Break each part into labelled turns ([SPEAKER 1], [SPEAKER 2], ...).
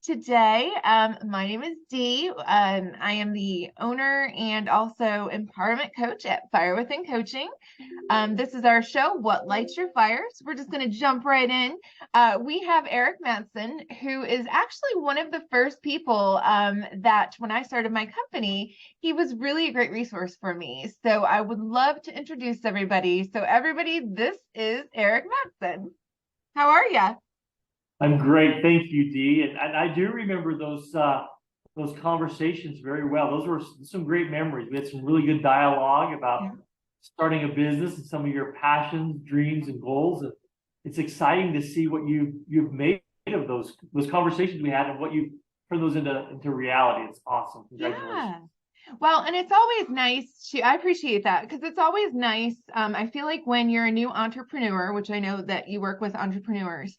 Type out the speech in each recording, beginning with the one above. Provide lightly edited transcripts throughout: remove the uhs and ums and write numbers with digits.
[SPEAKER 1] today. My name is Dee. I am the owner and also empowerment coach at Fire Within Coaching. This is our show, What Lights Your Fires. We're just going to jump right in. We have Erik Madsen, who is actually one of the first people that when I started my company, he was really a great resource for me. So I would love to introduce everybody. So everybody, this is Erik Madsen. How are you?
[SPEAKER 2] I'm great, thank you, Dee. And I do remember those conversations very well. Those were some great memories. We had some really good dialogue about starting a business and some of your passions, dreams, and goals. And it's exciting to see what you've made of those conversations we had and what you turned those into reality. It's awesome. Congratulations.
[SPEAKER 1] Yeah. Well, and it's always nice I appreciate that because it's always nice. I feel like when you're a new entrepreneur, which I know that you work with entrepreneurs,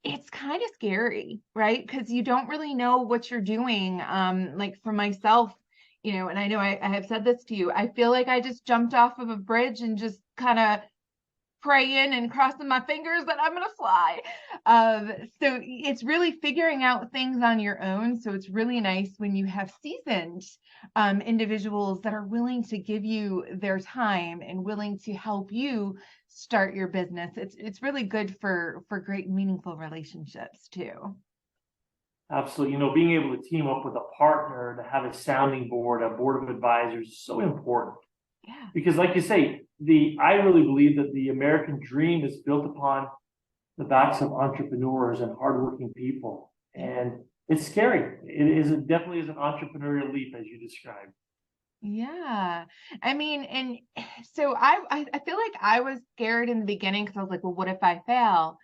[SPEAKER 1] it's kind of scary, right? Because you don't really know what you're doing. Like for myself, and I know I have said this to you, I feel like I just jumped off of a bridge and just kind of praying and crossing my fingers that I'm going to fly. So it's really figuring out things on your own. So it's really nice when you have seasoned individuals that are willing to give you their time and willing to help you start your business. It's really good for great, meaningful relationships too.
[SPEAKER 2] Absolutely. Being able to team up with a partner, to have a sounding board, a board of advisors is so important.
[SPEAKER 1] Yeah.
[SPEAKER 2] Because like you say, I really believe that the American dream is built upon the backs of entrepreneurs and hardworking people. And it's scary. It definitely is an entrepreneurial leap, as you described.
[SPEAKER 1] Yeah. I mean, and so I feel like I was scared in the beginning because I was like, well, what if I fail?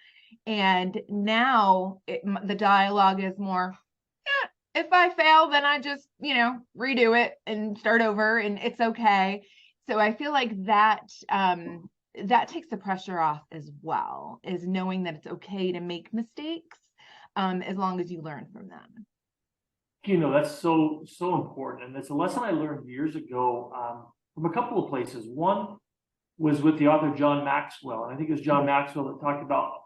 [SPEAKER 1] And now the dialogue is more, if I fail, then I just, redo it and start over and it's okay. So I feel like that that takes the pressure off as well, is knowing that it's okay to make mistakes as long as you learn from them.
[SPEAKER 2] That's so important. And it's a lesson I learned years ago from a couple of places. One was with the author John Maxwell. And I think it was John Maxwell that talked about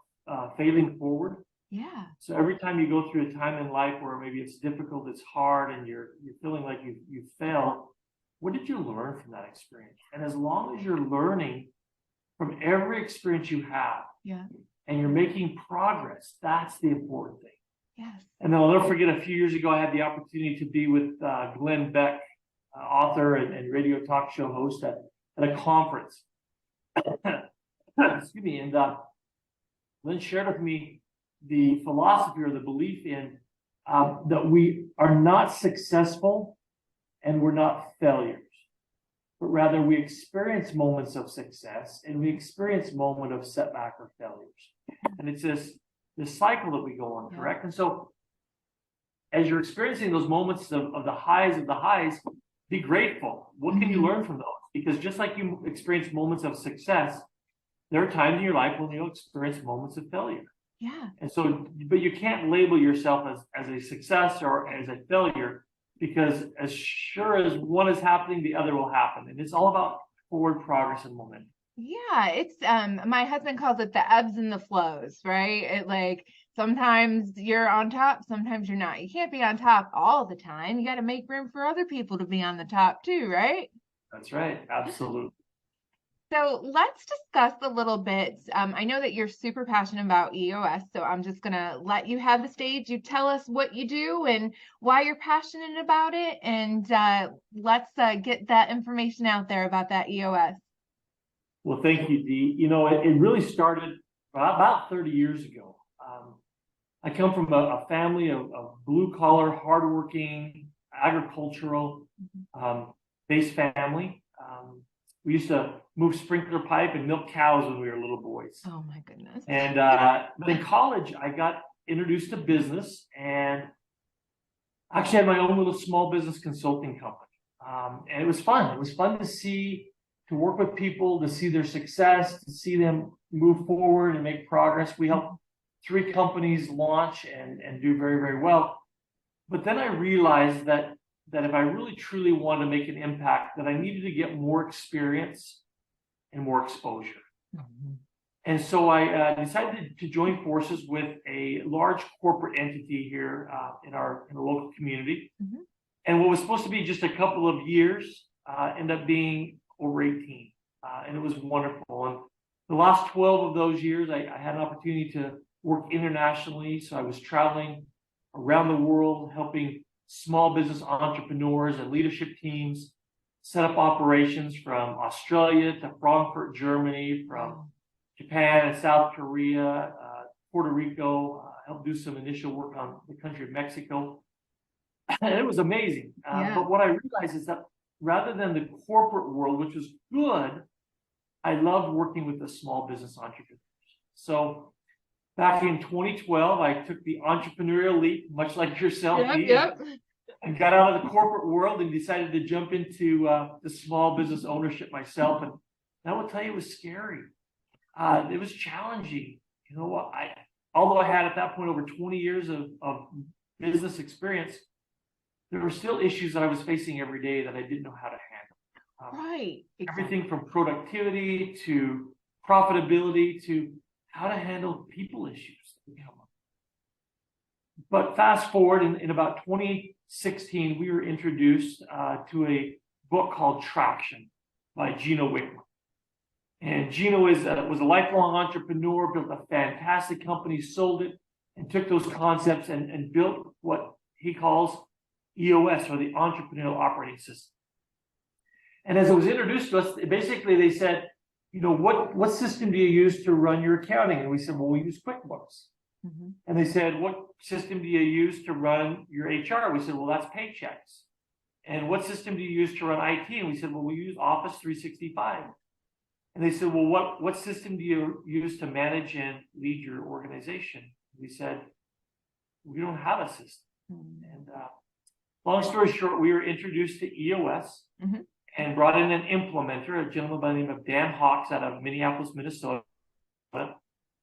[SPEAKER 2] failing forward.
[SPEAKER 1] Yeah.
[SPEAKER 2] So every time you go through a time in life where maybe it's difficult, it's hard, and you're feeling like you failed, what did you learn from that experience? And as long as you're learning from every experience you have, and you're making progress, that's the important thing.
[SPEAKER 1] Yes.
[SPEAKER 2] And then I'll never forget, a few years ago, I had the opportunity to be with Glenn Beck, author and radio talk show host at a conference. Excuse me. And Glenn shared with me the philosophy or the belief in that we are not successful and we're not failures, but rather we experience moments of success and we experience moments of setback or failures. And it's this cycle that we go on, correct? And so as you're experiencing those moments of the highs, be grateful. What can you learn from those? Because just like you experience moments of success, there are times in your life when you'll experience moments of failure.
[SPEAKER 1] Yeah.
[SPEAKER 2] And so, but you can't label yourself as a success or as a failure, because as sure as one is happening, the other will happen. And it's all about forward progress and momentum.
[SPEAKER 1] Yeah, it's my husband calls it the ebbs and the flows, right? It like sometimes you're on top, sometimes you're not. You can't be on top all the time. You got to make room for other people to be on the top too, right?
[SPEAKER 2] That's right. Absolutely.
[SPEAKER 1] So let's discuss a little bit. I know that you're super passionate about EOS, so I'm just going to let you have the stage. You tell us what you do and why you're passionate about it, and let's get that information out there about that EOS.
[SPEAKER 2] Well, thank you, Dee. It really started about 30 years ago. I come from a family of blue-collar, hardworking, agricultural based family. We used to move sprinkler pipe and milk cows when we were little boys.
[SPEAKER 1] Oh my goodness.
[SPEAKER 2] And but in college, I got introduced to business and actually had my own little small business consulting company. And it was fun. It was fun to work with people, to see their success, to see them move forward and make progress. We helped 3 companies launch and do very, very well. But then I realized that if I really truly wanted to make an impact, that I needed to get more experience and more exposure. And so I decided to join forces with a large corporate entity here in our local community.
[SPEAKER 1] Mhm.
[SPEAKER 2] And what was supposed to be just a couple of years ended up being over 18. And it was wonderful. And the last 12 of those years, I had an opportunity to work internationally. So I was traveling around the world, helping small business entrepreneurs and leadership teams set up operations from Australia to Frankfurt, Germany, from Japan and South Korea, Puerto Rico, helped do some initial work on the country of Mexico. And it was amazing.
[SPEAKER 1] Yeah.
[SPEAKER 2] But what I realized is that rather than the corporate world, which was good, I loved working with the small business entrepreneurs. So back in 2012, I took the entrepreneurial leap, much like yourself, Dee, and got out of the corporate world and decided to jump into the small business ownership myself. And I will tell you, it was scary. It was challenging. You know what? Although I had at that point over 20 years of business experience, there were still issues that I was facing every day that I didn't know how to handle.
[SPEAKER 1] Right. Exactly.
[SPEAKER 2] Everything from productivity to profitability to how to handle people issues. But fast forward in about 2016, we were introduced to a book called Traction by Gino Wickman. And Gino was a lifelong entrepreneur, built a fantastic company, sold it, and took those concepts and built what he calls EOS, or the Entrepreneurial Operating System. And as it was introduced to us, basically they said, you know, what system do you use to run your accounting? And we said, well, we use QuickBooks. Mm-hmm. And they said, what system do you use to run your HR? We said, well, that's Paychecks. And what system do you use to run IT? And we said, well, we use Office 365. And they said, well, what system do you use to manage and lead your organization? We said, we don't have a system. Mm-hmm. And long story short, we were introduced to EOS. Mm-hmm. And brought in an implementer, a gentleman by the name of Dan Hawks out of Minneapolis, Minnesota.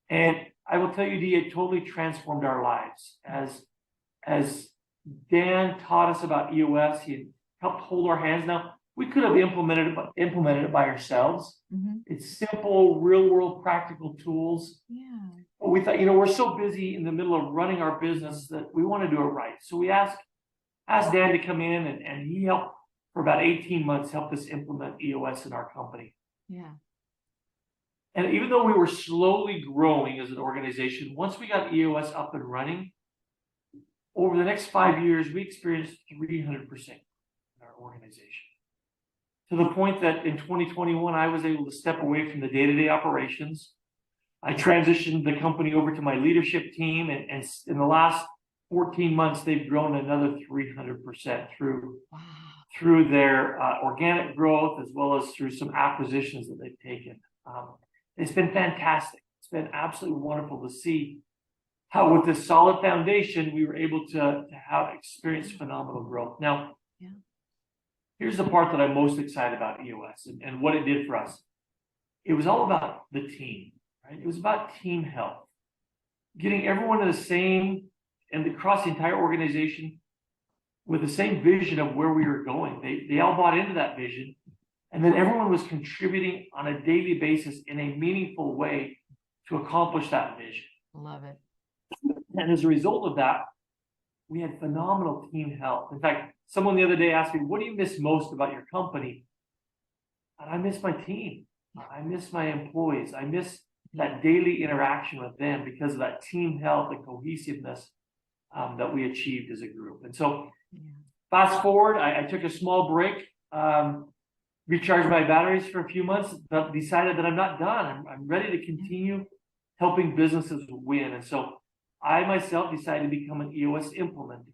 [SPEAKER 2] And I will tell you, Dee, it totally transformed our lives. As Dan taught us about EOS, he helped hold our hands. Now, we could have implemented it by ourselves. Mm-hmm. It's simple, real-world, practical tools. Yeah. But we thought, you know, we're so busy in the middle of running our business that we want to do it right. So we asked Dan to come in, and he helped. For about 18 months, helped us implement EOS in our company. Yeah. And even though we were slowly growing as an organization, once we got EOS up and running, over the next 5 years, we experienced 300% in our organization. To the point that in 2021, I was able to step away from the day-to-day operations. I transitioned the company over to my leadership team, and in the last 14 months, they've grown another 300% through their organic growth, as well as through some acquisitions that they've taken. It's been fantastic. It's been absolutely wonderful to see how, with this solid foundation, we were able to have experienced phenomenal growth. Now, here's the part that I'm most excited about EOS and what it did for us. It was all about the team, right? It was about team health, getting everyone to the same and across the entire organization with the same vision of where we were going. They all bought into that vision, and then everyone was contributing on a daily basis in a meaningful way to accomplish that vision.
[SPEAKER 1] Love it.
[SPEAKER 2] And as a result of that, we had phenomenal team health. In fact, someone the other day asked me, what do you miss most about your company? And I miss my team. I miss my employees. I miss that daily interaction with them because of that team health and cohesiveness that we achieved as a group. And so fast forward, I took a small break, recharged my batteries for a few months, but decided that I'm not done. I'm ready to continue helping businesses win. And so I myself decided to become an EOS implementer.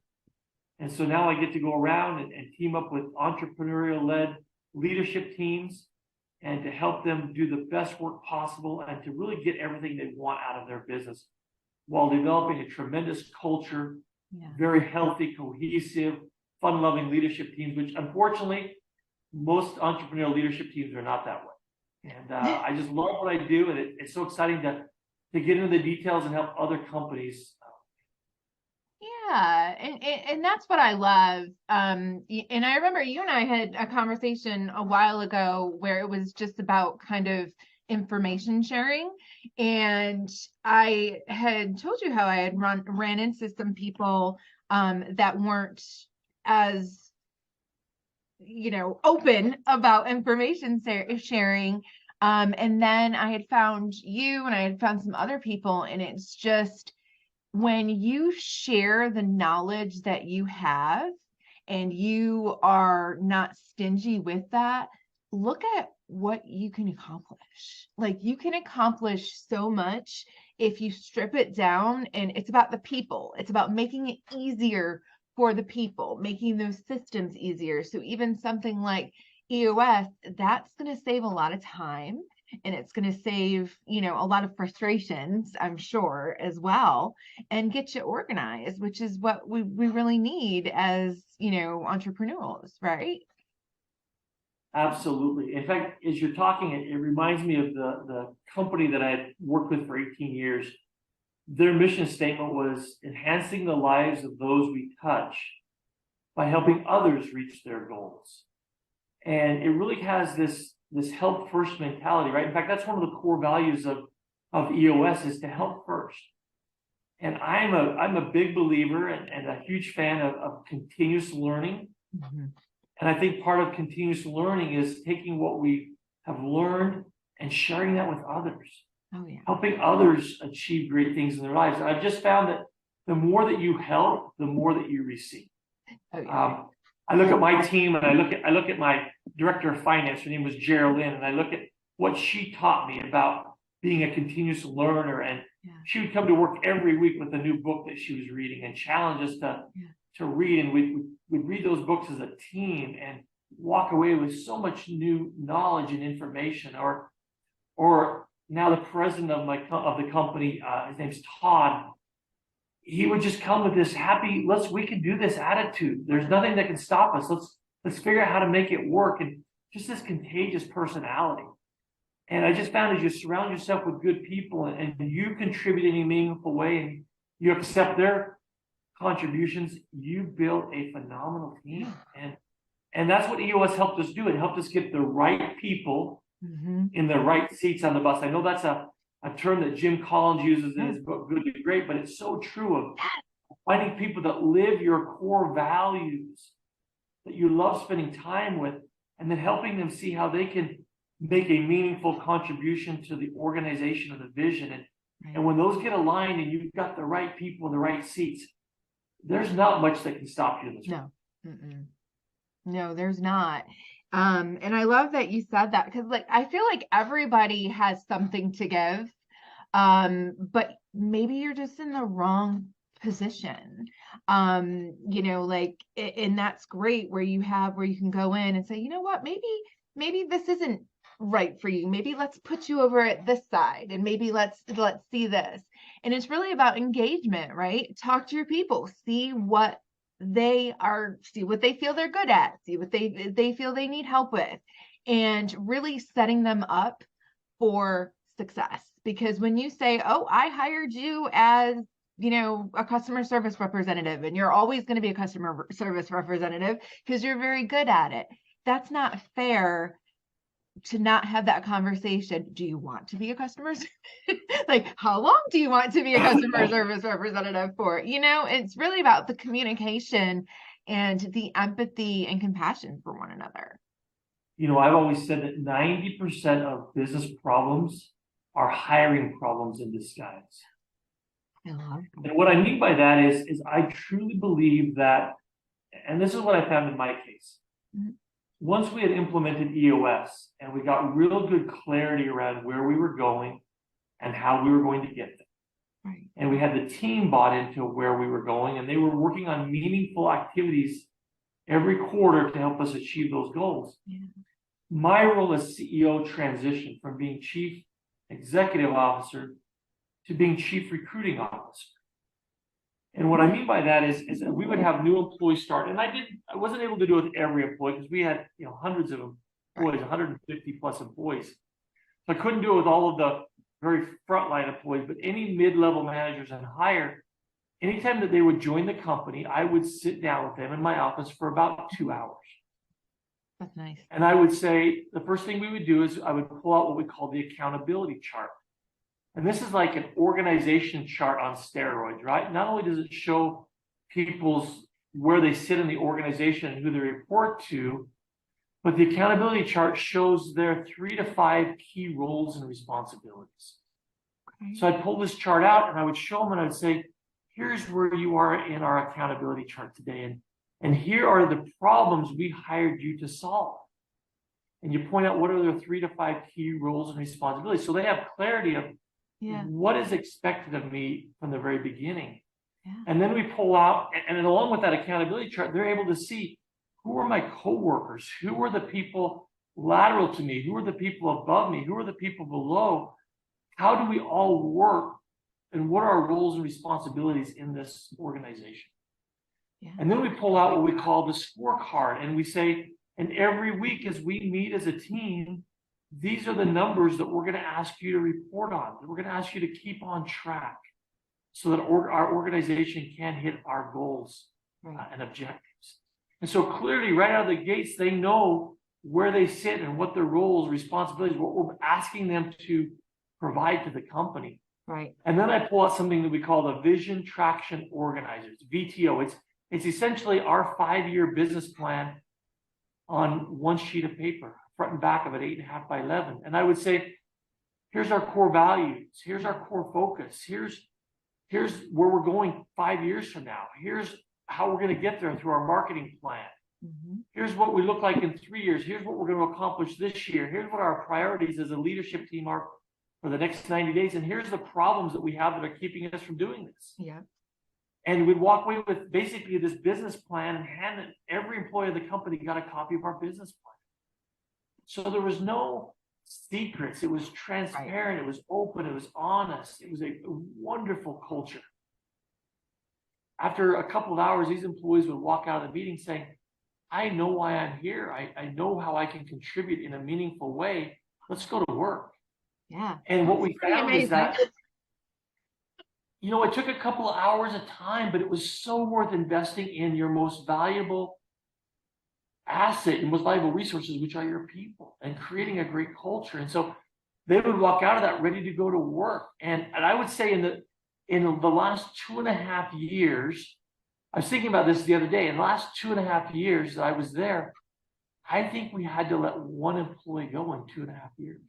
[SPEAKER 2] And so now I get to go around and team up with entrepreneurial-led leadership teams and to help them do the best work possible and to really get everything they want out of their business while developing a tremendous culture, very healthy, cohesive, fun-loving leadership teams, which unfortunately, most entrepreneurial leadership teams are not that way. And I just love what I do, and it's so exciting to get into the details and help other companies.
[SPEAKER 1] Yeah, and that's what I love. And I remember you and I had a conversation a while ago where it was just about kind of information sharing. And I had told you how I had ran into some people that weren't as, open about information sharing. And then I had found you and I had found some other people, and it's just when you share the knowledge that you have and you are not stingy with that, look at what you can accomplish. Like, you can accomplish so much if you strip it down, and it's about the people. It's about making it easier for the people, making those systems easier. So even something like EOS, that's going to save a lot of time, and it's going to save, a lot of frustrations, I'm sure, as well, and get you organized, which is what we really need as, entrepreneurs, right?
[SPEAKER 2] Absolutely. In fact, as you're talking, it reminds me of the company that I had worked with for 18 years. Their mission statement was enhancing the lives of those we touch by helping others reach their goals. And it really has this help first mentality, right? In fact, that's one of the core values of EOS, is to help first. And I'm a big believer and a huge fan of continuous learning.
[SPEAKER 1] Mm-hmm.
[SPEAKER 2] And I think part of continuous learning is taking what we have learned and sharing that with others.
[SPEAKER 1] Oh, yeah.
[SPEAKER 2] Helping others achieve great things in their lives. And I've just found that the more that you help, the more that you receive.
[SPEAKER 1] Oh, yeah.
[SPEAKER 2] I look at my team, and I look at my director of finance. Her name was Geraldine, and I look at what she taught me about being a continuous learner. And she would come to work every week with a new book that she was reading and challenge us to read. And we'd read those books as a team and walk away with so much new knowledge and information. Or now the president of the company, his name's Todd. He would just come with this happy, we can do this attitude. There's nothing that can stop us. Let's figure out how to make it work. And just this contagious personality. And I just found, as you surround yourself with good people and you contribute in a meaningful way and you accept their contributions, you build a phenomenal team. And that's what EOS helped us do. It helped us get the right people in the right seats on the bus. I know that's a term that Jim Collins uses in his book, Good to Great, but it's so true of finding people that live your core values, that you love spending time with, and then helping them see how they can make a meaningful contribution to the organization of the vision. And when those get aligned and you've got the right people in the right seats, there's not much that can stop you in this world.
[SPEAKER 1] No, there's not. And I love that you said that, because I feel like everybody has something to give. But maybe you're just in the wrong position. And that's great where you can go in and say, you know what, maybe this isn't right for you. Maybe let's put you over at this side, and maybe let's see this. And it's really about engagement, right? Talk to your people, see what they feel they're good at, see what they feel they need help with, and really setting them up for success. Because when you say, oh, I hired you as a customer service representative, and you're always going to be a customer service representative because you're very good at it, that's not fair to not have that conversation. Do you want to be a customer? How long do you want to be a customer service representative for? It's really about the communication and the empathy and compassion for one another.
[SPEAKER 2] I've always said that 90% of business problems are hiring problems in disguise.
[SPEAKER 1] I love that.
[SPEAKER 2] And what I mean by that is I truly believe that, and this is what I found in my case. Once we had implemented EOS and we got real good clarity around where we were going and how we were going to get there,
[SPEAKER 1] right,
[SPEAKER 2] and we had the team bought into where we were going, and they were working on meaningful activities every quarter to help us achieve those goals. My role as CEO transitioned from being chief executive officer to being chief recruiting officer. And what I mean by that is that we would have new employees start, and I wasn't able to do it with every employee because we had hundreds of employees, 150 plus employees. So I couldn't do it with all of the very frontline employees, but any mid-level managers and higher, anytime that they would join the company, I would sit down with them in my office for about 2 hours.
[SPEAKER 1] That's nice.
[SPEAKER 2] And I would say the first thing we would do is I would pull out what we call the accountability chart. And this is like an organization chart on steroids, right? Not only does it show people's where they sit in the organization and who they report to, but the accountability chart shows their 3 to 5 key roles and responsibilities. Okay. So I'd pull this chart out and I would show them and I'd say, here's where you are in our accountability chart today. And here are the problems we hired you to solve. And you point out what are their 3 to 5 key roles and responsibilities. So they have clarity of what is expected of me from the very beginning. Yeah. And then we pull out, and along with that accountability chart, they're able to see who are my coworkers, who are the people lateral to me, who are the people above me, who are the people below. How do we all work, and what are our roles and responsibilities in this organization? Yeah. And then we pull out what we call the scorecard, and we say, and every week as we meet as a team, these are the numbers that we're going to ask you to report on, that we're going to ask you to keep on track so that our organization can hit our goals and objectives. And so clearly, right out of the gates, they know where they sit and what their roles, responsibilities, what we're asking them to provide to the company.
[SPEAKER 1] Right.
[SPEAKER 2] And then I pull out something that we call the Vision Traction Organizers, VTO. It's essentially our 5-year business plan on one sheet of paper, front and back of it, 8.5 by 11. And I would say, here's our core values. Here's our core focus. Here's where we're going 5 years from now. Here's how we're going to get there through our marketing plan. Mm-hmm. Here's what we look like in 3 years. Here's what we're going to accomplish this year. Here's what our priorities as a leadership team are for the next 90 days. And here's the problems that we have that are keeping us from doing this.
[SPEAKER 1] Yeah.
[SPEAKER 2] And we'd walk away with basically this business plan and hand it. Every employee of the company got a copy of our business plan. So there was no secrets. It was transparent. It was open. It was honest. It was a wonderful culture. After a couple of hours, these employees would walk out of the meeting saying, I know why I'm here. I know how I can contribute in a meaningful way. Let's go to work.
[SPEAKER 1] Yeah.
[SPEAKER 2] And what we found is that, it took a couple of hours of time, but it was so worth investing in your most valuable asset, your most valuable resources, which are your people, and creating a great culture. And so they would walk out of that ready to go to work. And I would say in the last 2.5 years, I was thinking about this the other day, in the last 2.5 years that I was there, I think we had to let one employee go in 2.5 years.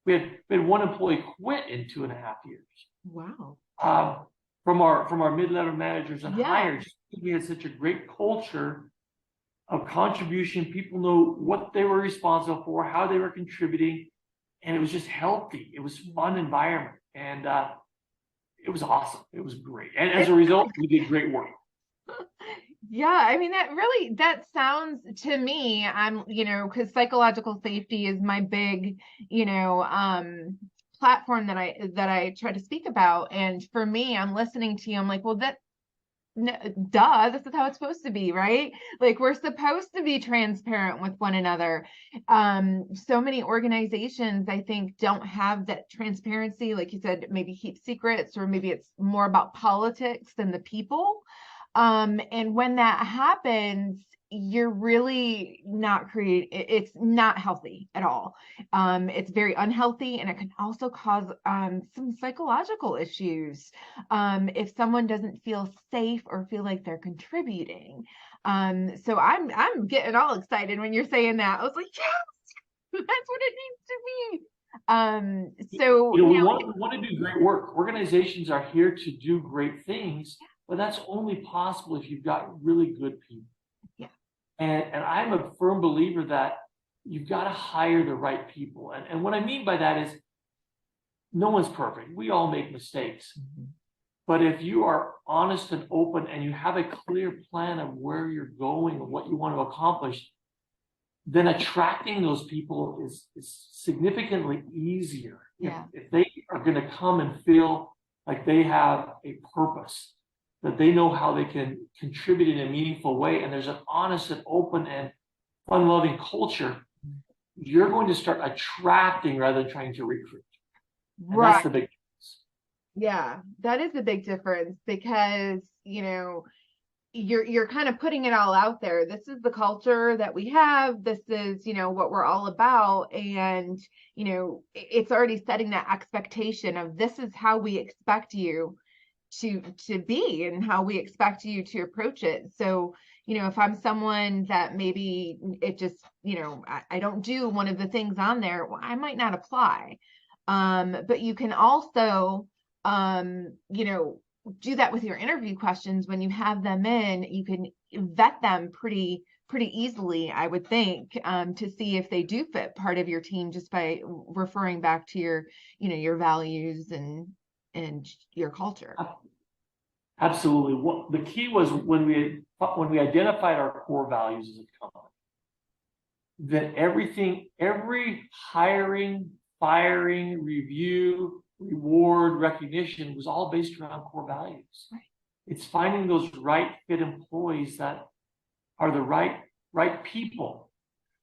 [SPEAKER 2] We had one employee quit in 2.5 years.
[SPEAKER 1] Wow.
[SPEAKER 2] From our mid-level managers and hires, we had such a great culture of contribution. People know what they were responsible for, how they were contributing, and it was just healthy. It was a fun environment, and it was awesome. It was great. And as a result, we did great work.
[SPEAKER 1] Yeah, I mean, that sounds to me, because psychological safety is my big, platform that I try to speak about. And for me, I'm listening to you, I'm like, well, duh, this is how it's supposed to be, right? Like, we're supposed to be transparent with one another. So many organizations, I think, don't have that transparency. Like you said, maybe keep secrets, or maybe it's more about politics than the people. And when that happens, you're really not it's not healthy at all. It's very unhealthy, and it can also cause some psychological issues if someone doesn't feel safe or feel like they're contributing. So I'm getting all excited when you're saying that. I was like, yes, that's what it needs to be. So
[SPEAKER 2] we want to do great work. Organizations are here to do great things, but that's only possible if you've got really good people.
[SPEAKER 1] Yeah.
[SPEAKER 2] And I'm a firm believer that you've got to hire the right people. And what I mean by that is, no one's perfect. We all make mistakes. Mm-hmm. But if you are honest and open and you have a clear plan of where you're going and what you want to accomplish, then attracting those people is significantly easier.
[SPEAKER 1] Yeah.
[SPEAKER 2] If they are going to come and feel like they have a purpose, that they know how they can contribute in a meaningful way, and there's an honest and open and fun-loving culture, you're going to start attracting rather than trying to recruit. And
[SPEAKER 1] right.
[SPEAKER 2] That's the big difference.
[SPEAKER 1] Yeah, that is a big difference, because, you're kind of putting it all out there. This is the culture that we have. This is, what we're all about. And, it's already setting that expectation of this is how we expect you to be and how we expect you to approach it. So, if I'm someone that maybe it just, I don't do one of the things on there, well, I might not apply. But you can also, do that with your interview questions. When you have them in, you can vet them pretty easily, I would think, to see if they do fit part of your team just by referring back to your values and your culture.
[SPEAKER 2] Absolutely. What the key was when we identified our core values as a company, that every hiring, firing, review, reward, recognition was all based around core values.
[SPEAKER 1] Right.
[SPEAKER 2] It's finding those right fit employees that are the right people.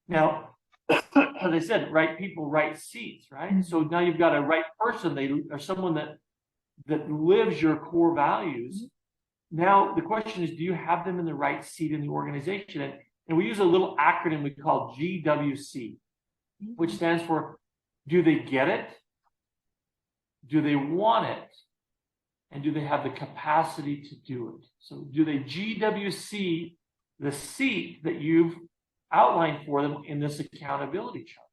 [SPEAKER 2] Now, as I said, right people, right seats, right? Mm-hmm. So now you've got a right person, they are someone that lives your core values. Mm-hmm. Now the question is, do you have them in the right seat in the organization? And we use a little acronym we call GWC, mm-hmm. which stands for, do they get it? Do they want it? And do they have the capacity to do it? So do they GWC the seat that you've outlined for them in this accountability chart?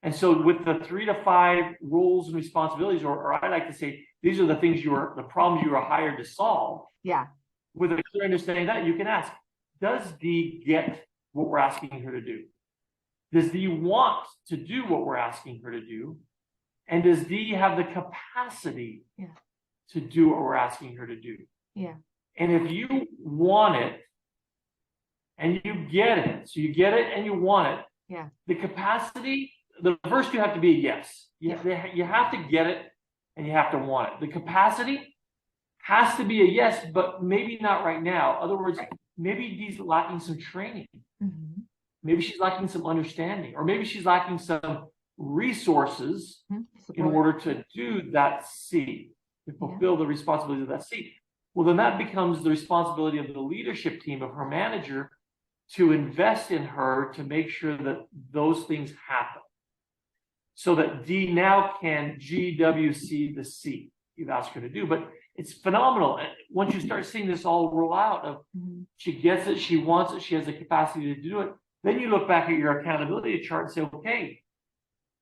[SPEAKER 2] And so with the 3 to 5 roles and responsibilities, or I like to say, these are the things the problems you are hired to solve.
[SPEAKER 1] Yeah.
[SPEAKER 2] With a clear understanding of that, you can ask, does Dee get what we're asking her to do? Does Dee want to do what we're asking her to do? And does Dee have the capacity to do what we're asking her to do?
[SPEAKER 1] Yeah.
[SPEAKER 2] And if you want it and you get it, so you get it and you want it,
[SPEAKER 1] yeah.
[SPEAKER 2] The capacity, the first two have to be a yes. You have to get it and you have to want it. The capacity has to be a yes, but maybe not right now. In other words, maybe Dee's lacking some training. Mm-hmm. Maybe she's lacking some understanding, or maybe she's lacking some resources in order to do that seat, to fulfill the responsibilities of that seat. Well, then that becomes the responsibility of the leadership team, of her manager, to invest in her to make sure that those things happen, so that Dee now can GWC the seat you've asked her to do. But it's phenomenal. And once you start seeing this all roll out of she gets it, she wants it, she has the capacity to do it, then you look back at your accountability chart and say, okay,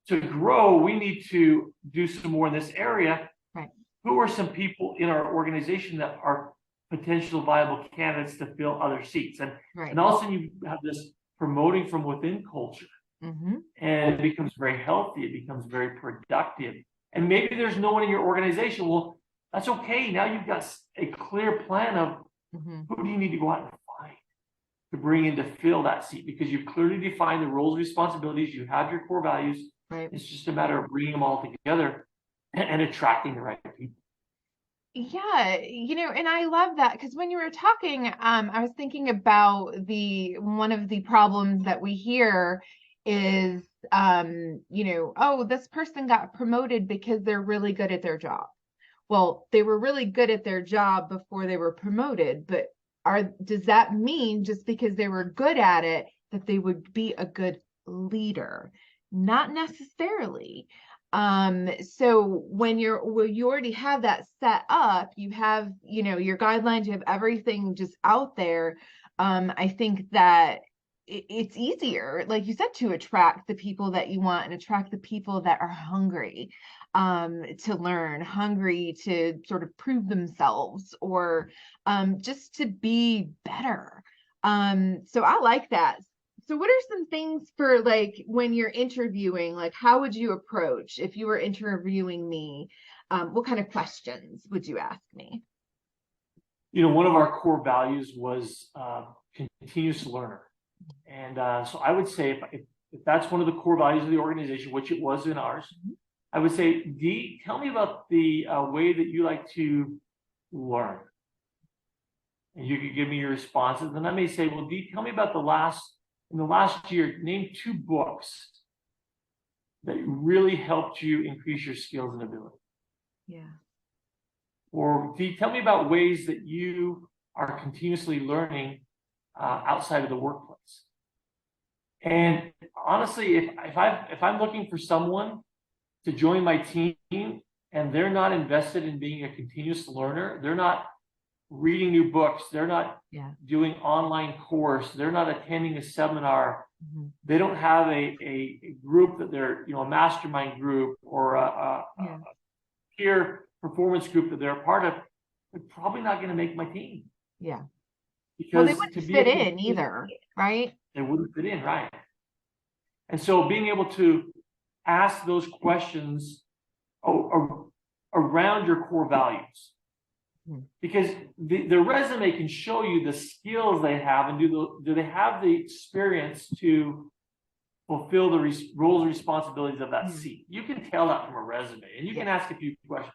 [SPEAKER 2] to grow, we need to do some more in this area.
[SPEAKER 1] Right.
[SPEAKER 2] Who are some people in our organization that are potential viable candidates to fill other seats? And all of a sudden you have this promoting from within culture. Mm-hmm. And it becomes very healthy. It becomes very productive. And maybe there's no one in your organization. Well, that's okay. Now you've got a clear plan of who do you need to go out and find to bring in to fill that seat, because you've clearly defined the roles and responsibilities. You have your core values.
[SPEAKER 1] Right.
[SPEAKER 2] It's just a matter of bringing them all together and attracting the right people.
[SPEAKER 1] Yeah, and I love that, because when you were talking, I was thinking about one of the problems that we hear is, oh, this person got promoted because they're really good at their job. Well, they were really good at their job before they were promoted, but does that mean just because they were good at it that they would be a good leader? Not necessarily. So when you already have that set up, you have, your guidelines, you have everything just out there. I think that it's easier, like you said, to attract the people that you want and attract the people that are hungry to learn, hungry to sort of prove themselves, or just to be better. So I like that. So what are some things for, like, when you're interviewing, like, how would you approach if you were interviewing me? What kind of questions would you ask me?
[SPEAKER 2] One of our core values was continuous learner. And so I would say if that's one of the core values of the organization, which it was in ours, I would say, Dee, tell me about the way that you like to learn. And you could give me your responses. And then I may say, well, Dee, tell me about in the last year, name 2 books that really helped you increase your skills and ability.
[SPEAKER 1] Yeah.
[SPEAKER 2] Or Dee, tell me about ways that you are continuously learning outside of the workplace. And honestly, if I'm looking for someone to join my team and they're not invested in being a continuous learner, they're not reading new books, they're not doing online course, they're not attending a seminar, they don't have a group that they're, a mastermind group or a peer performance group that they're a part of, they're probably not going to make my team.
[SPEAKER 1] Yeah.
[SPEAKER 2] Because
[SPEAKER 1] well, they wouldn't fit in either, right?
[SPEAKER 2] They wouldn't fit in, right? And so being able to ask those questions around your core values, because the resume can show you the skills they have, and do they have the experience to fulfill the roles and responsibilities of that seat. You can tell that from a resume, and you can ask a few questions,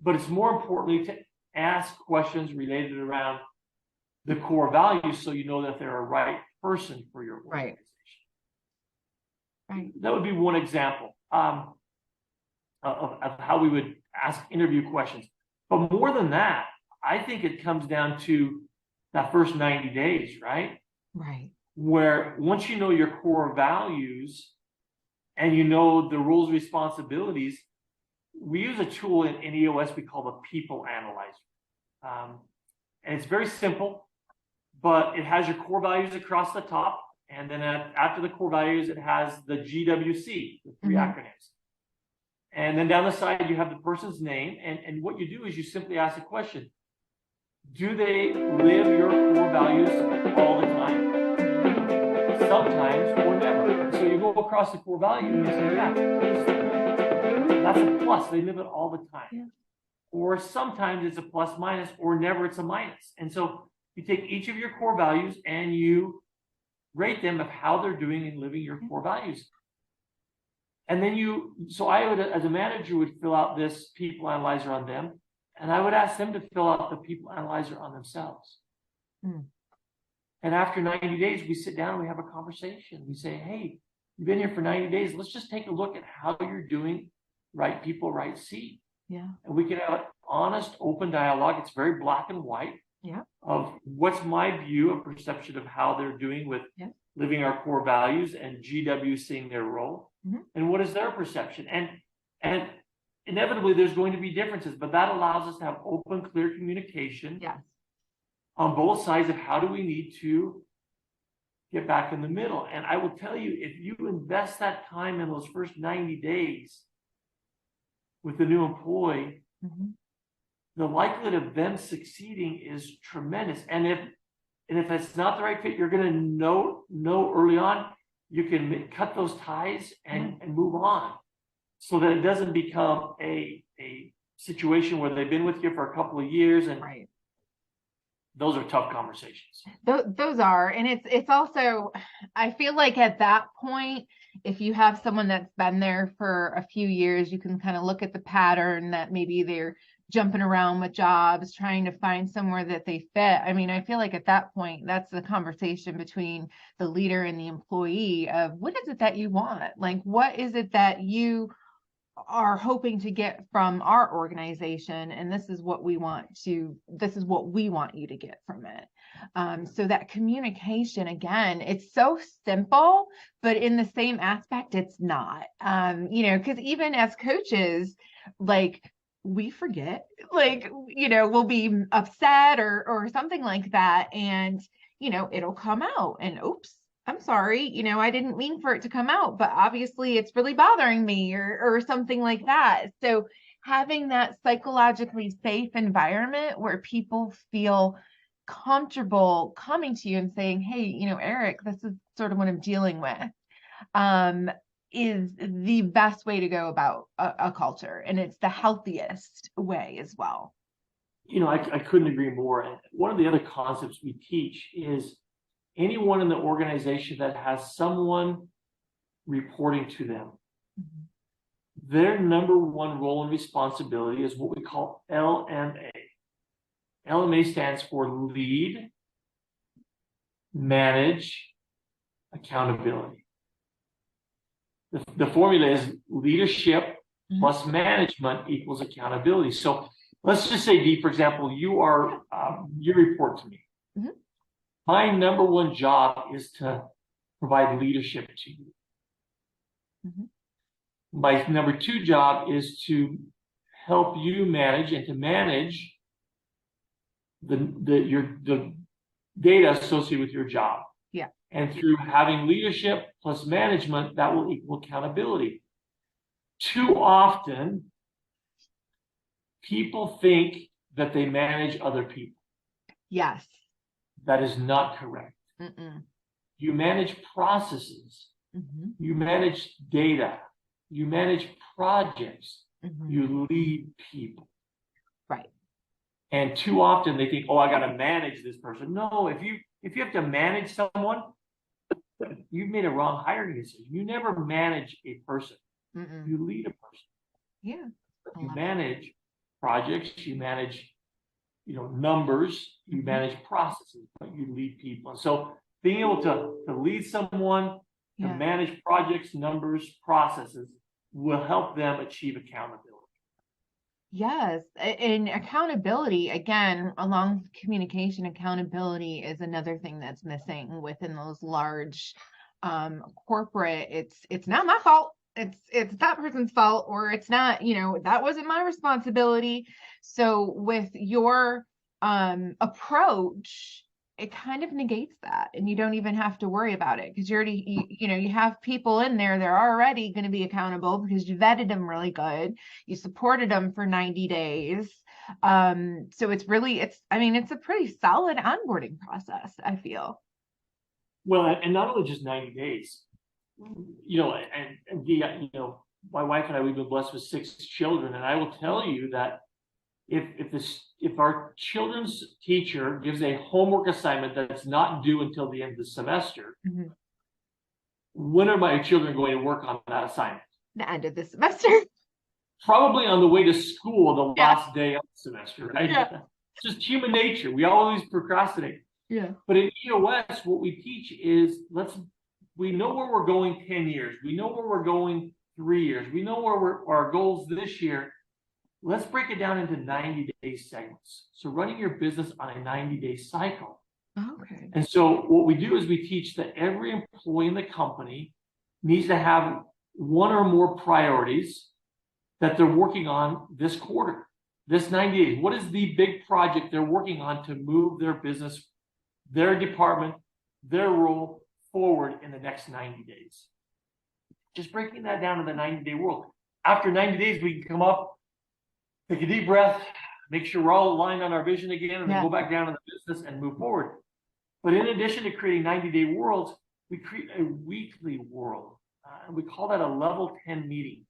[SPEAKER 2] but it's more importantly to ask questions related around the core values, so you know that they're a right person for your organization.
[SPEAKER 1] Right.
[SPEAKER 2] That would be one example of how we would ask interview questions. But more than that, I think it comes down to that first 90 days, right?
[SPEAKER 1] Right.
[SPEAKER 2] Where once you know your core values and you know the roles and responsibilities, we use a tool in EOS we call the People Analyzer. And it's very simple, but it has your core values across the top. And then after the core values, it has the GWC, the three acronyms. And then down the side, you have the person's name. And what you do is you simply ask a question. Do they live your core values all the time? Sometimes or never. So you go across the core value and you say, yeah, that's a plus. They live it all the time. Yeah. Or sometimes it's a plus minus, or never it's a minus. And so you take each of your core values and you rate them of how they're doing in living your core values. And then so I would, as a manager, would fill out this People Analyzer on them, and I would ask them to fill out the People Analyzer on themselves. And after 90 days, we sit down and we have a conversation. We say, hey, you've been here for 90 days. Let's just take a look at how you're doing right people, right seat. Yeah. And we can have an honest, open dialogue. It's very black and white. Yeah. Of what's my view of perception of how they're doing with living our core values and GW seeing their role, and what is their perception. And inevitably there's going to be differences, but that allows us to have open, clear communication on both sides of how do we need to get back in the middle. And I will tell you, if you invest that time in those first 90 days with the new employee, the likelihood of them succeeding is tremendous. And if it's not the right fit, you're going to know early on. You can cut those ties and move on, so that it doesn't become a situation where they've been with you for a couple of years, and those are tough conversations.
[SPEAKER 1] Those are, and it's also, I feel like at that point, if you have someone that's been there for a few years, you can kind of look at the pattern that maybe they're jumping around with jobs, trying to find somewhere that they fit. I mean, I feel like at that point, that's the conversation between the leader and the employee of what is it that you want? Like, what is it that you are hoping to get from our organization? And this is what we want you to get from it. So that communication, again, it's so simple, but in the same aspect, it's not, because even as coaches, like, we forget, like, we'll be upset or something like that. And, it'll come out and oops, I'm sorry, I didn't mean for it to come out, but obviously it's really bothering me or something like that. So having that psychologically safe environment where people feel comfortable coming to you and saying, hey, Erik, this is sort of what I'm dealing with, is the best way to go about a culture. And it's the healthiest way as well.
[SPEAKER 2] I couldn't agree more. One of the other concepts we teach is anyone in the organization that has someone reporting to them, their number one role and responsibility is what we call LMA. LMA stands for lead, manage, accountability. The formula is leadership plus management equals accountability. So Let's just say, Dee, for example, you report to me.
[SPEAKER 1] Mhm.
[SPEAKER 2] My number one job is to provide leadership to you.
[SPEAKER 1] Mhm.
[SPEAKER 2] My number two job is to help you manage and to manage the data associated with your job.
[SPEAKER 1] Yeah.
[SPEAKER 2] And through having leadership plus management, that will equal accountability. Too often, people think that they manage other people.
[SPEAKER 1] Yes.
[SPEAKER 2] That is not correct.
[SPEAKER 1] Mm-mm.
[SPEAKER 2] You manage processes,
[SPEAKER 1] Mm-hmm.
[SPEAKER 2] you manage data, you manage projects,
[SPEAKER 1] Mm-hmm.
[SPEAKER 2] you lead people.
[SPEAKER 1] Right.
[SPEAKER 2] And too often they think, oh, I got to manage this person. No, if you have to manage someone, you've made a wrong hiring decision. You never manage a person.
[SPEAKER 1] Mm-mm.
[SPEAKER 2] You lead a person.
[SPEAKER 1] Yeah.
[SPEAKER 2] You manage projects, you manage, numbers, you manage processes, but you lead people. And so being able to lead someone, to manage projects, numbers, processes will help them achieve accountability.
[SPEAKER 1] Yes. And accountability, again, along with communication, accountability is another thing that's missing within those large corporate. It's not my fault. It's that person's fault, or it's not, that wasn't my responsibility. So with your approach, it kind of negates that, and you don't even have to worry about it because you have people in there, they're already going to be accountable because you vetted them really good, you supported them for 90 days. So it's a pretty solid onboarding process, I feel.
[SPEAKER 2] Well, and not only just 90 days, my wife and I, we've been blessed with 6 children, and I will tell you that if our children's teacher gives a homework assignment that's not due until the end of the semester,
[SPEAKER 1] Mm-hmm.
[SPEAKER 2] when are my children going to work on that assignment?
[SPEAKER 1] The end of the semester.
[SPEAKER 2] Probably on the way to school, the last day of the semester, right?
[SPEAKER 1] Yeah.
[SPEAKER 2] Just human nature. We always procrastinate.
[SPEAKER 1] Yeah.
[SPEAKER 2] But in EOS, what we teach is we know where we're going 10 years. We know where we're going 3 years. We know where our goals this year. Let's break it down into 90-day segments. So running your business on a 90-day cycle.
[SPEAKER 1] Okay.
[SPEAKER 2] And so what we do is we teach that every employee in the company needs to have one or more priorities that they're working on this quarter, this 90 days. What is the big project they're working on to move their business, their department, their role forward in the next 90 days? Just breaking that down to the 90-day world. After 90 days, we can come up, take a deep breath, make sure we're all aligned on our vision again, and then go back down to the business and move forward. But in addition to creating 90-day worlds, we create a weekly world. And we call that a level 10 meeting,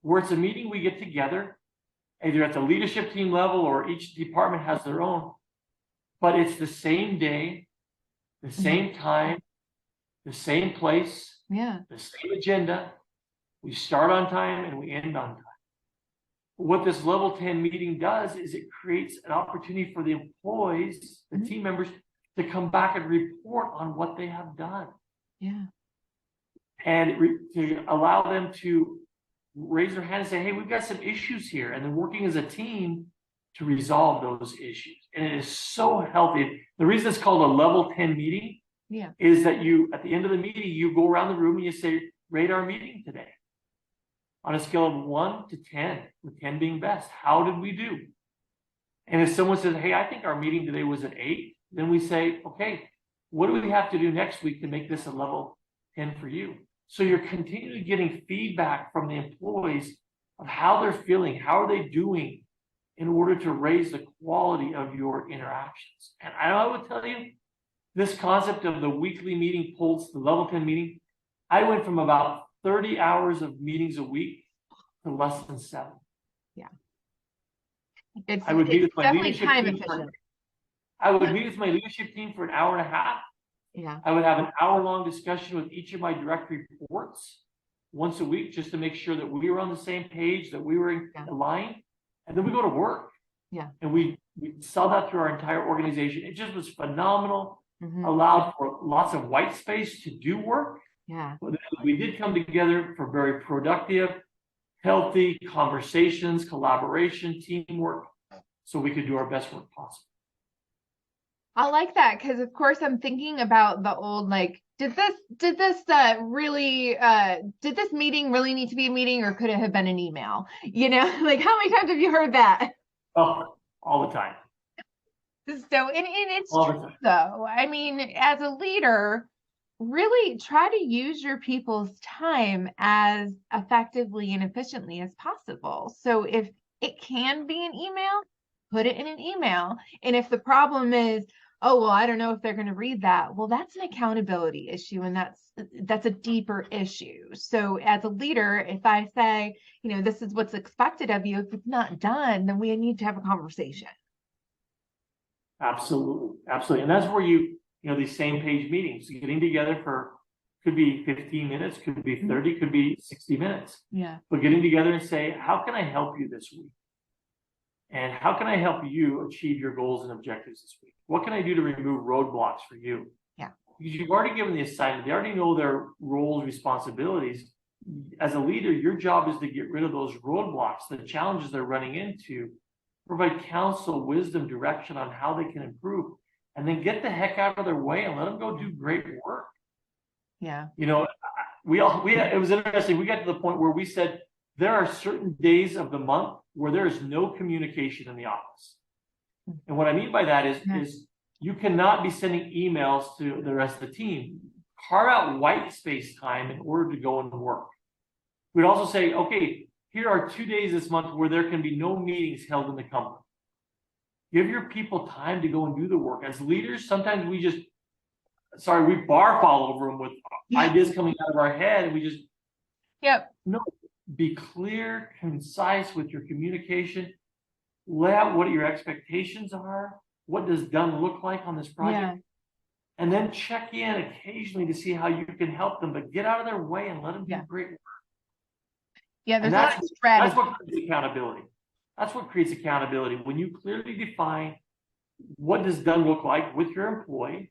[SPEAKER 2] where it's a meeting we get together, either at the leadership team level or each department has their own, but it's the same day, the same time, the same place, the same agenda. We start on time and we end on time. What this level 10 meeting does is it creates an opportunity for the employees, the team members, to come back and report on what they have done.
[SPEAKER 1] Yeah.
[SPEAKER 2] And to allow them to raise their hand and say, hey, we've got some issues here. And then working as a team to resolve those issues. And it is so healthy. The reason it's called a level 10 meeting is that at the end of the meeting, you go around the room and you say, rate our meeting today on a scale of 1 to 10, with 10 being best. How did we do? And if someone says, hey, I think our meeting today was an 8, then we say, okay, what do we have to do next week to make this a level 10 for you? So you're continually getting feedback from the employees of how they're feeling, how are they doing in order to raise the quality of your interactions. And I would tell you, this concept of the weekly meeting pulse, the level 10 meeting, I went from about 30 hours of meetings a week to less than 7.
[SPEAKER 1] Yeah.
[SPEAKER 2] I would meet with my
[SPEAKER 1] definitely
[SPEAKER 2] leadership
[SPEAKER 1] time
[SPEAKER 2] team
[SPEAKER 1] efficient.
[SPEAKER 2] I would meet with my leadership team for an hour and a half.
[SPEAKER 1] Yeah.
[SPEAKER 2] I would have an hour-long discussion with each of my direct reports once a week, just to make sure that we were on the same page, that we were aligned. And then we go to work. Yeah. And we saw that through our entire organization. It just was phenomenal. Allowed for lots of white space to do work. Yeah. But we did come together for very productive, healthy conversations, collaboration, teamwork. so we could do our best work possible.
[SPEAKER 1] I like that because, of course, I'm thinking about the old, like, did this meeting really need to be a meeting, or could it have been an email? Like, how many times have you heard that?
[SPEAKER 2] Oh, all the time.
[SPEAKER 1] So, and it's
[SPEAKER 2] All the
[SPEAKER 1] true
[SPEAKER 2] time.
[SPEAKER 1] though. I mean, as a leader, really try to use your people's time as effectively and efficiently as possible. So if it can be an email, put it in an email. And if the problem is, oh, well, I don't know if they're going to read that, well, that's an accountability issue, and that's a deeper issue. So as a leader, if I say, this is what's expected of you, if it's not done, then we need to have a conversation.
[SPEAKER 2] Absolutely. Absolutely. And that's where these same page meetings, getting together for, could be 15 minutes, could be 30, could be 60 minutes.
[SPEAKER 1] Yeah.
[SPEAKER 2] But getting together and say, how can I help you this week? And how can I help you achieve your goals and objectives this week? What can I do to remove roadblocks for you?
[SPEAKER 1] Yeah.
[SPEAKER 2] Because you've already given the assignment. They already know their roles, responsibilities. As a leader, your job is to get rid of those roadblocks, the challenges they're running into, provide counsel, wisdom, direction on how they can improve, and then get the heck out of their way and let them go do great work.
[SPEAKER 1] Yeah.
[SPEAKER 2] It was interesting. We got to the point where we said there are certain days of the month where there is no communication in the office. And what I mean by that is you cannot be sending emails to the rest of the team. Carve out white space time in order to go and work. We'd also say, okay, here are 2 days this month where there can be no meetings held in the company. Give your people time to go and do the work. As leaders, sometimes we barf all over them with ideas coming out of our head, and we just, no, be clear, concise with your communication. Lay out what your expectations are. What does done look like on this project? And then check in occasionally to see how you can help them, but get out of their way and let them do great work.
[SPEAKER 1] Yeah, there's a lot of strategy.
[SPEAKER 2] That's what creates accountability. That's what creates accountability. When you clearly define what does done look like with your employee,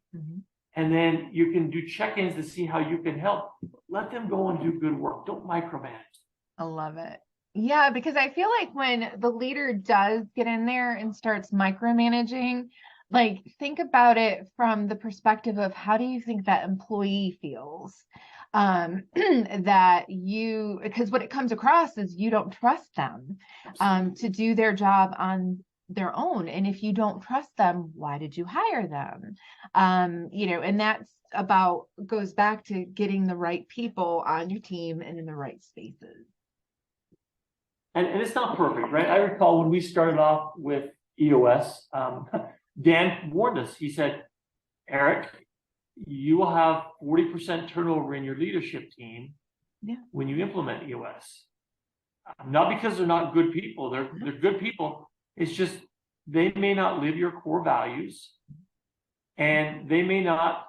[SPEAKER 2] and then you can do check-ins to see how you can help. Let them go and do good work. Don't micromanage.
[SPEAKER 1] I love it. Yeah, because I feel like when the leader does get in there and starts micromanaging, like, think about it from the perspective of how do you think that employee feels? Because what it comes across is you don't trust them to do their job on their own. And if you don't trust them, why did you hire them? And that's goes back to getting the right people on your team and in the right spaces.
[SPEAKER 2] And it's not perfect, right? I recall when we started off with EOS, Dan warned us. He said, Erik, you will have 40% turnover in your leadership team when you implement EOS. Not because they're not good people. They're good people. It's just they may not live your core values, and they may not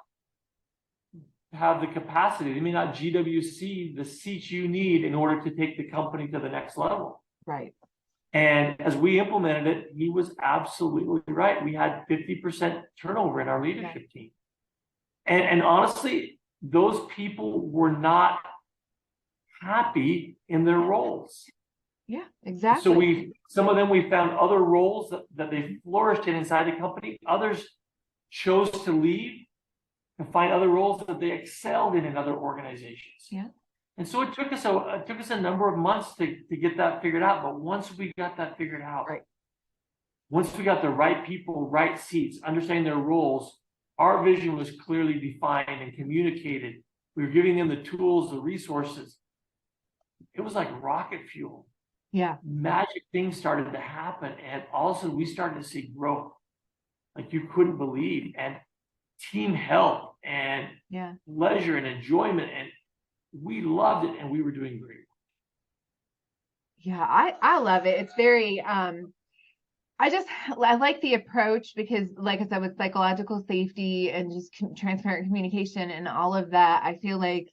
[SPEAKER 2] have the capacity. They may not GWC the seats you need in order to take the company to the next level.
[SPEAKER 1] Right.
[SPEAKER 2] And as we implemented it, he was absolutely right. We had 50% turnover in our leadership team. And honestly, those people were not happy in their roles.
[SPEAKER 1] Yeah, exactly.
[SPEAKER 2] So some of them, we found other roles that they flourished in inside the company. Others chose to leave and find other roles that they excelled in other organizations.
[SPEAKER 1] Yeah.
[SPEAKER 2] And so it took us a number of months to get that figured out. But once we got that figured out, once we got the right people, right seats, understanding their roles, our vision was clearly defined and communicated. We were giving them the tools, the resources. It was like rocket fuel.
[SPEAKER 1] Yeah.
[SPEAKER 2] Magic things started to happen. And also we started to see growth like you couldn't believe, and team health and leisure and enjoyment. And we loved it, and we were doing great.
[SPEAKER 1] Yeah, I love it. It's very, I like the approach because, like I said, with psychological safety and just transparent communication and all of that, I feel like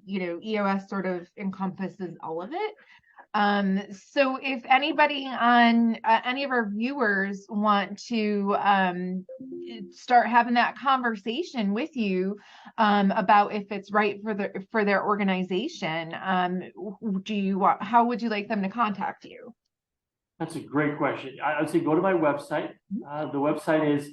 [SPEAKER 1] EOS sort of encompasses all of it. So if anybody on any of our viewers want to start having that conversation with you about if it's right for their organization, how would you like them to contact you?
[SPEAKER 2] That's a great question. I would say go to my website. The website is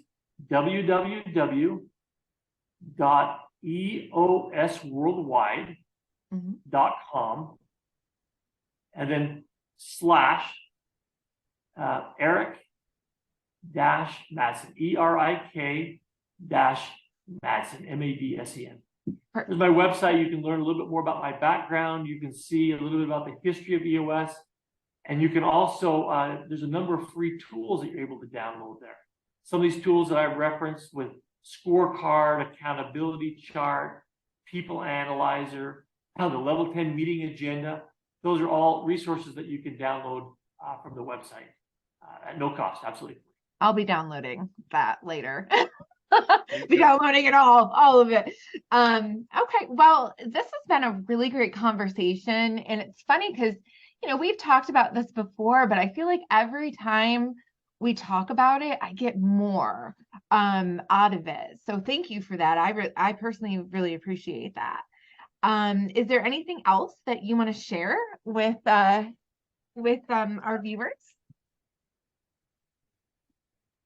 [SPEAKER 2] www.eosworldwide.com, and then / Erik Madsen, ERIK Madsen, MADSEN. There's my website. You can learn a little bit more about my background. You can see a little bit about the history of EOS. And you can also, there's a number of free tools that you're able to download there. Some of these tools that I've referenced with scorecard, accountability chart, people analyzer, the level 10 meeting agenda. Those are all resources that you can download from the website at no cost, absolutely free.
[SPEAKER 1] I'll be downloading that later. Be downloading it all of it. Okay, well, this has been a really great conversation, and it's funny because we've talked about this before, but I feel like every time we talk about it, I get more out of it. So thank you for that. I personally really appreciate that. Is there anything else that you want to share with our viewers?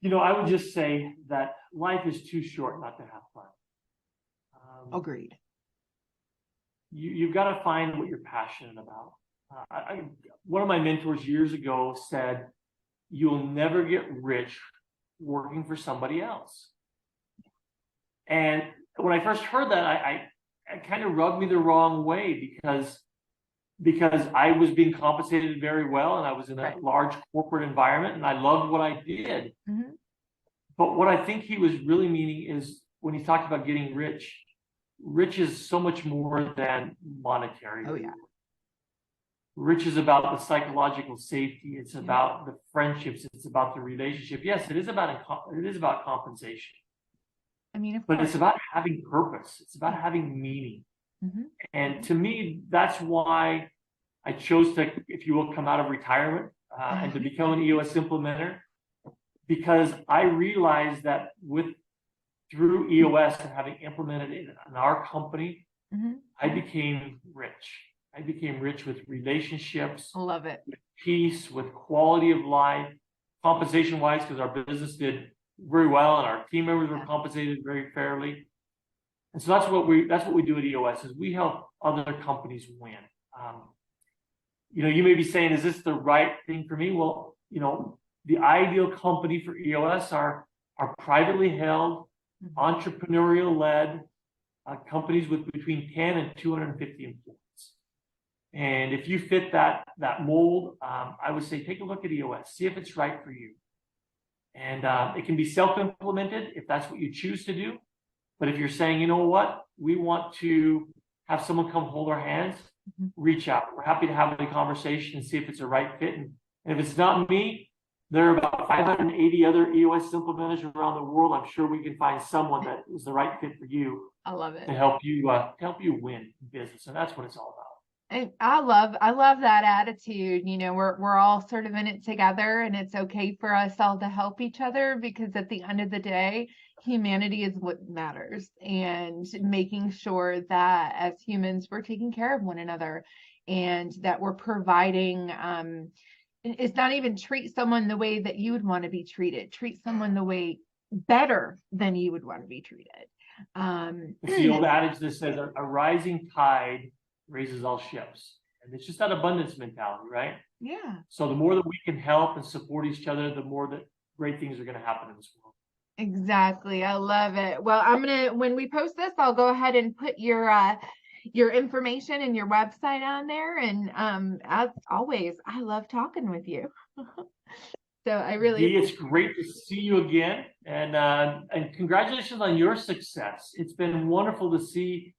[SPEAKER 2] I would just say that life is too short not to have fun.
[SPEAKER 1] Agreed.
[SPEAKER 2] You've got to find what you're passionate about. One of my mentors years ago said, "You'll never get rich working for somebody else." And when I first heard that, it kind of rubbed me the wrong way because I was being compensated very well, and I was in a large corporate environment, and I loved what I did.
[SPEAKER 1] Mm-hmm.
[SPEAKER 2] But what I think he was really meaning is when he talked about getting rich, rich is so much more than monetary.
[SPEAKER 1] Oh, yeah.
[SPEAKER 2] Rich is about the psychological safety. It's about the friendships. It's about the relationship. Yes, it is about compensation.
[SPEAKER 1] I mean,
[SPEAKER 2] but it's about having purpose. It's about having meaning.
[SPEAKER 1] Mm-hmm.
[SPEAKER 2] And to me, that's why I chose to, if you will, come out of retirement and to become an EOS implementer, because I realized that through EOS and having implemented it in our company,
[SPEAKER 1] mm-hmm.
[SPEAKER 2] I became rich. I became rich with relationships.
[SPEAKER 1] I love it.
[SPEAKER 2] With peace, with quality of life, compensation-wise, because our business did very well and our team members were compensated very fairly. And so that's what we do at EOS, is we help other companies win. You may be saying, is this the right thing for me? Well, the ideal company for EOS are privately held, entrepreneurial-led companies with between 10 and 250 employees. And if you fit that mold, I would say take a look at EOS, see if it's right for you. And it can be self-implemented if that's what you choose to do. But if you're saying, you know what, we want to have someone come hold our hands, reach out. We're happy to have a conversation and see if it's a right fit. And if it's not me, there are about 580 other EOS implementers around the world. I'm sure we can find someone that is the right fit for you.
[SPEAKER 1] I love it.
[SPEAKER 2] To help you win in business. And that's what it's all about.
[SPEAKER 1] And I love that attitude. We're all sort of in it together, and it's okay for us all to help each other, because at the end of the day, humanity is what matters, and making sure that as humans, we're taking care of one another, and that we're providing, it's not even treat someone the way that you would want to be treated, treat someone the way better than you would want to be treated.
[SPEAKER 2] It's the old adage that says a rising tide raises all ships. And it's just that abundance mentality, right?
[SPEAKER 1] Yeah.
[SPEAKER 2] So the more that we can help and support each other, the more that great things are going to happen in this world.
[SPEAKER 1] Exactly. I love it. Well, when we post this, I'll go ahead and put your information and your website on there. And as always, I love talking with you. So I really,
[SPEAKER 2] it's great to see you again, and congratulations on your success. It's been wonderful to see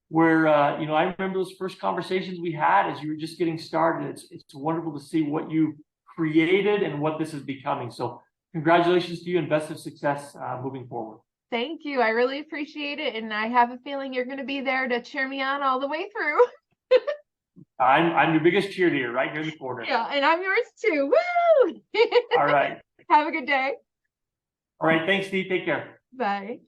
[SPEAKER 2] where I remember those first conversations we had as you were just getting started. It's wonderful to see what you created and what this is becoming. So congratulations to you, and best of success moving forward.
[SPEAKER 1] Thank you. I really appreciate it, and I have a feeling you're going to be there to cheer me on all the way through.
[SPEAKER 2] I'm your biggest cheerleader right here in the corner.
[SPEAKER 1] Yeah, and I'm yours too. Woo!
[SPEAKER 2] All right.
[SPEAKER 1] Have a good day.
[SPEAKER 2] All right. Thanks, Steve. Take care.
[SPEAKER 1] Bye.